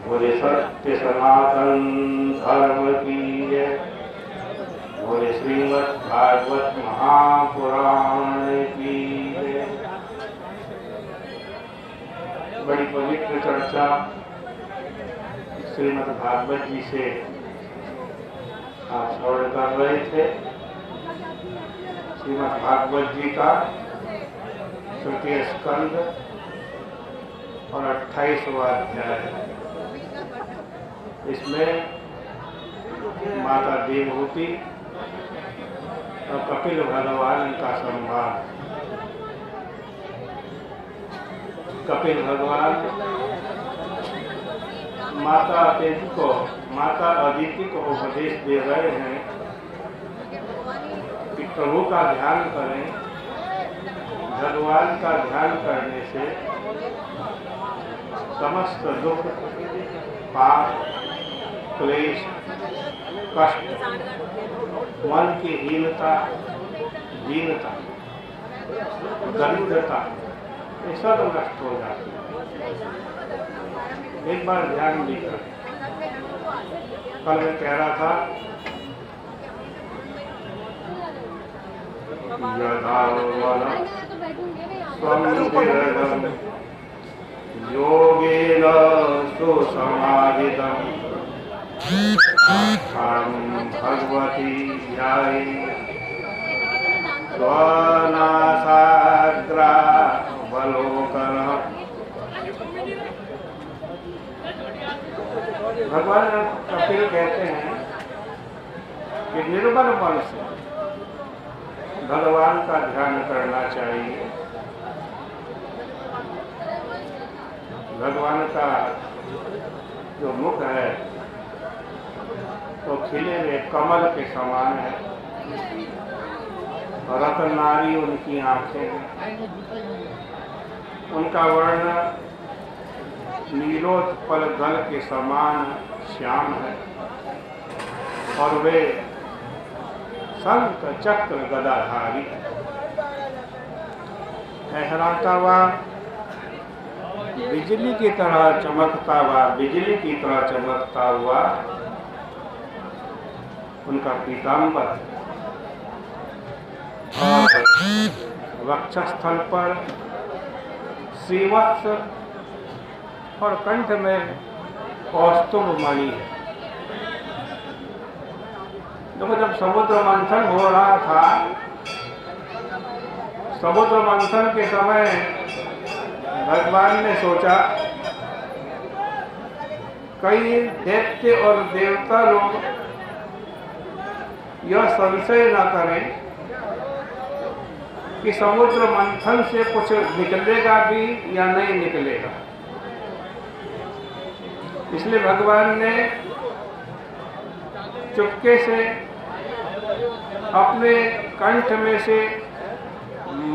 बोले सत्य सनातन धर्म की जय। बोले श्रीमद् भागवत महापुराण की जय। बड़ी पवित्र चर्चा श्रीमद् भागवत जी से आप श्रवण कर रहे थे। श्रीमद् भागवत जी का तृतीय स्कंद और 28वां अध्याय। इसमें माता देवहूति और कपिल भगवान का संवाद। कपिल भगवान माता अदिति को उपदेश दे रहे हैं कि प्रभु का ध्यान करें। भगवान का ध्यान करने से समस्त दुख, पाप, क्लेश, कष्ट, मन की हीनता, दीनता, दरिद्रता, ये सब नष्ट हो जाती है। एक बार ध्यान दीजिए। कल मैं कह रहा था योगेन सुसमाहितं भगवती ध्याये स्वनासाग्रावलोकनः। भगवान कपिल कहते हैं कि निर्मल मन से भगवान का ध्यान करना चाहिए। भगवान का जो मुख है तो खिले हुए कमल के समान है। रत्नारी उनकी आंखें हैं। उनका वर्ण नीलोत्पल गल के समान श्याम है और वे शंख चक्र गदाधारी लहराता हुआ बिजली की तरह चमकता हुआ, बिजली की तरह चमकता हुआ उनका पीताम्बर और वक्षस्थल पर श्रीवत्स और कंठ में कौस्तुभ मणि है। देखो, जब समुद्र मंथन हो रहा था, समुद्र मंथन के समय भगवान ने सोचा कई दैत्य और देवता लोग यह संशय न करें कि समुद्र मंथन से कुछ निकलेगा भी या नहीं निकलेगा। इसलिए भगवान ने चुपके से अपने कंठ में से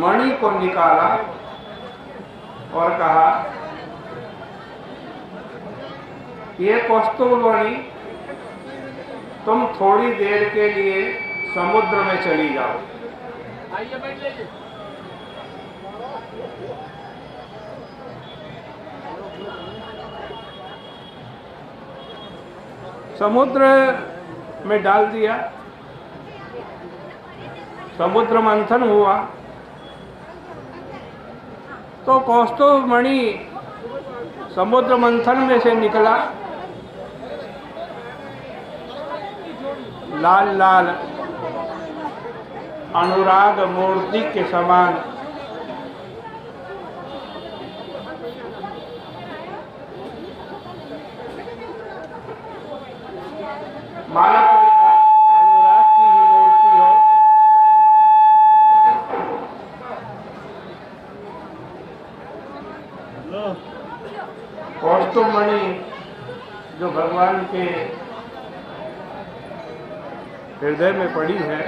मणि को निकाला और कहा, ये कौस्तुभ मणि तुम थोड़ी देर के लिए समुद्र में चली जाओ। समुद्र में डाल दिया। समुद्र मंथन हुआ तो कौस्तुभ मणि समुद्र मंथन में से निकला। लाल लाल अनुराग मूर्ति के समान माला अनुराग की ही मूर्ति हो। कौस्तुभ मणि जो भगवान के हृदय में पड़ी है,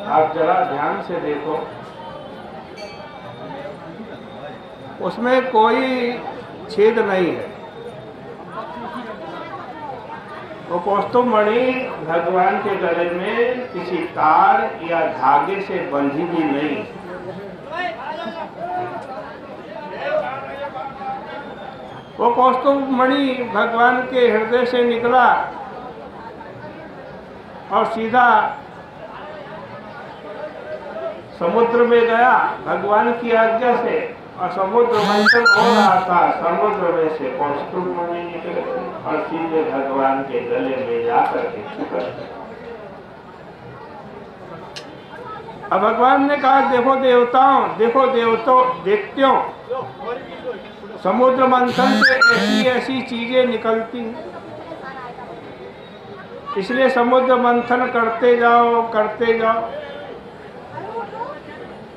आप जरा ध्यान से देखो, उसमें कोई छेद नहीं है। वो कौस्तुभ मणि भगवान के गले में किसी तार या धागे से बंधी भी नहीं। वो कौस्तुभ मणि भगवान के हृदय से निकला और सीधा समुद्र में गया भगवान की आज्ञा से, और समुद्र मंथन हो रहा था। समुद्र में से कौस्तुभ मणि निकले और सीधे भगवान के गले में जाकर के चिपक गए। अब भगवान ने कहा, देखो देवताओं, देखो दैत्यों, समुद्र मंथन से ऐसी ऐसी चीजें निकलती हैं, इसलिए समुद्र मंथन करते जाओ करते जाओ।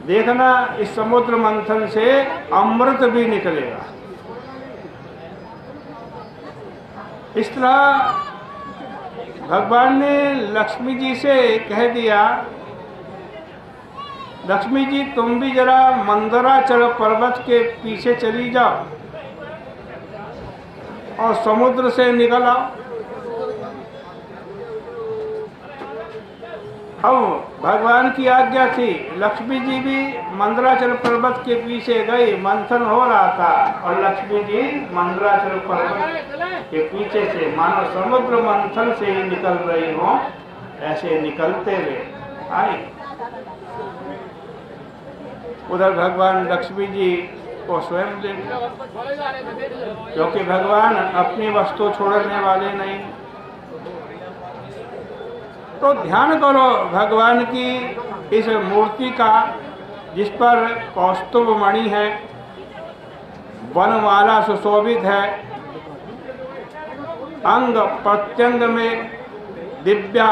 देखना इस समुद्र मंथन से अमृत भी निकलेगा। इस तरह भगवान ने लक्ष्मी जी से कह दिया, लक्ष्मी जी तुम भी जरा मंदराचल पर्वत के पीछे चली जाओ और समुद्र से निकल आओ। अब भगवान की आज्ञा थी, लक्ष्मी जी भी मंदराचल पर्वत के पीछे गई। मंथन हो रहा था और लक्ष्मी जी मंदराचल पर्वत के पीछे से मानो समुद्र मंथन से ही निकल रही हो, ऐसे निकलते हुए आई। उधर भगवान लक्ष्मी जी को स्वयं देखा, क्योंकि भगवान अपनी वस्तु छोड़ने वाले नहीं। तो ध्यान करो भगवान की इस मूर्ति का, जिस पर कौस्तुभ मणि है, वनमाला सुशोभित है, अंग प्रत्यंग में दिव्या